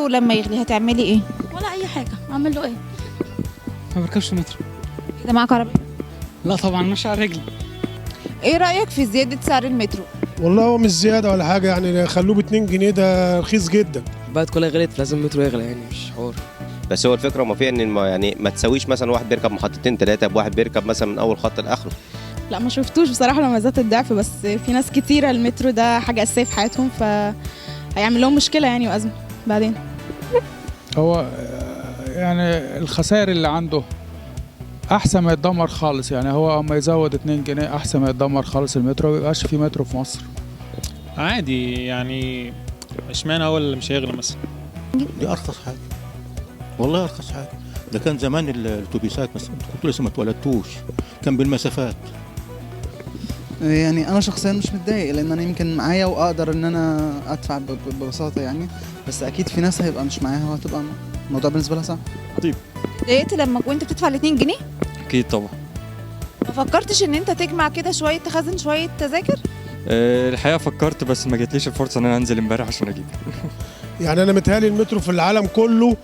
المترو لما يغلي هتعملي ايه؟ ولا اي حاجه، اعمل له ايه؟ ما بركبش مترو. كده معاك عربية؟ لا طبعا مش على رجلي. ايه رأيك في زيادة سعر المترو؟ والله هو مش زياده ولا حاجه، يعني خلوه ب 2 جنيه ده رخيص جدا. البلد كلها غلت، لازم المترو يغلى، يعني مش حوار. بس هو الفكره ما فيها ان يعني ما تساويش مثلا واحد بيركب محطتين ثلاثه بواحد بيركب مثلا من اول خط لاخره. لا ما شفتوش بصراحه لما زاد الضعف، بس في ناس كتيره المترو ده حاجه اساسيه في حياتهم، هيعمل لهم مشكله يعني وازمه بعدين. هو يعني الخسائر اللي عنده احسن ما يتدمر خالص، يعني هو اما يزود 2 جنيه احسن ما يتدمر خالص المترو، ما يبقاش في مترو في مصر. عادي يعني، اشمعنى هو اللي مش هيغلى مثلا؟ دي ارخص حاجه، والله ارخص حاجه. ده كان زمان الاتوبيسات مثلا كنتوا لسه ما اتولدتوش، كان بالمسافات. يعني انا شخصيا مش متضايق، لان انا يمكن معايا واقدر ان انا ادفع ببساطه يعني، بس اكيد في ناس هيبقى مش معاها وهتبقى الموضوع بالنسبه لها صعب. اتضايقت لما كنت بتدفع ال 2 جنيه؟ اكيد طبعا. ما فكرتش ان انت تجمع كده شوية، تخزن شوية تذاكر؟ الحقيقه فكرت، بس ما جاتليش الفرصه ان انا انزل امبارح عشان اجيب. يعني انا متهيألي المترو في العالم كله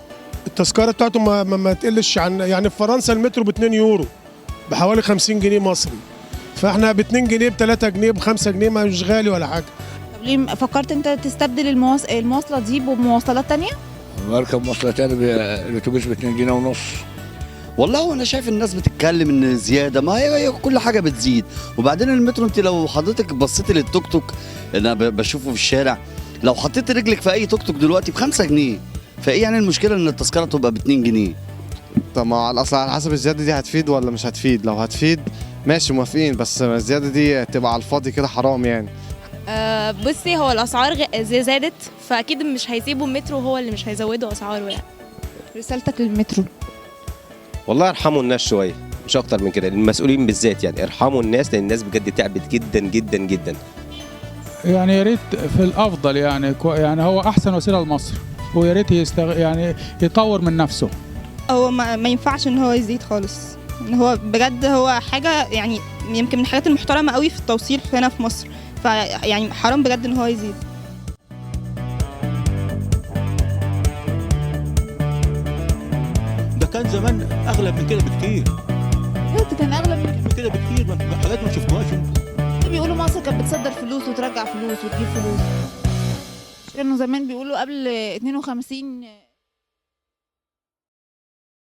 التذكره بتاعته ما تقلش عن، يعني في فرنسا المترو ب 2 يورو بحوالي 50 جنيه مصري، فاحنا ب 2 جنيه ب 3 جنيه ب 5 جنيه، ما مش غالي ولا حاجه. طب ليه فكرت انت تستبدل المواصلة دي بمواصلات تانية؟ بركب مواصلات تاني الاتوبيس ب 2 جنيه ونص. والله انا شايف الناس بتتكلم ان زياده، ما هي كل حاجه بتزيد. وبعدين المترو انت لو حضرتك بصيتي للتوك توك اللي انا بشوفه في الشارع، لو حطيت رجلك في اي توك توك دلوقتي ب5 جنيه، فايه يعني المشكله ان التذكره تبقى ب2 جنيه؟ طب ما الاصل على حسب الزياده دي هتفيد ولا مش هتفيد. لو هتفيد ماشي موافقين، بس الزياده دي تبقى على الفاضي كده حرام يعني. بصي، هو الاسعار زادت، فاكيد مش هيسيبوا المترو هو اللي مش هيزودوا اسعاره يعني. رسالتك للمترو؟ والله ارحموا الناس شويه، مش اكتر من كده، المسؤولين بالذات يعني ارحموا الناس، لان الناس بجد تعبت جدا جدا جدا. يعني يا ريت في الافضل، يعني هو احسن وسيله لمصر، ويا ريت يعني يطور من نفسه. هو ما ينفعش ان هو يزيد خالص، ان هو بجد هو حاجه يعني يمكن من الحاجات المحترمه قوي في التوصيل هنا في مصر، فيعني حرام بجد ان هو يزيد. ده كان زمان اغلى من كده بكتير. ده كان اغلى من كده بكتير، حاجات ما شفتوهاش انتوا. بيقولوا مصر كانت بتصدر فلوس وترجع فلوس وتجيب فلوس. كانوا زمان بيقولوا قبل 52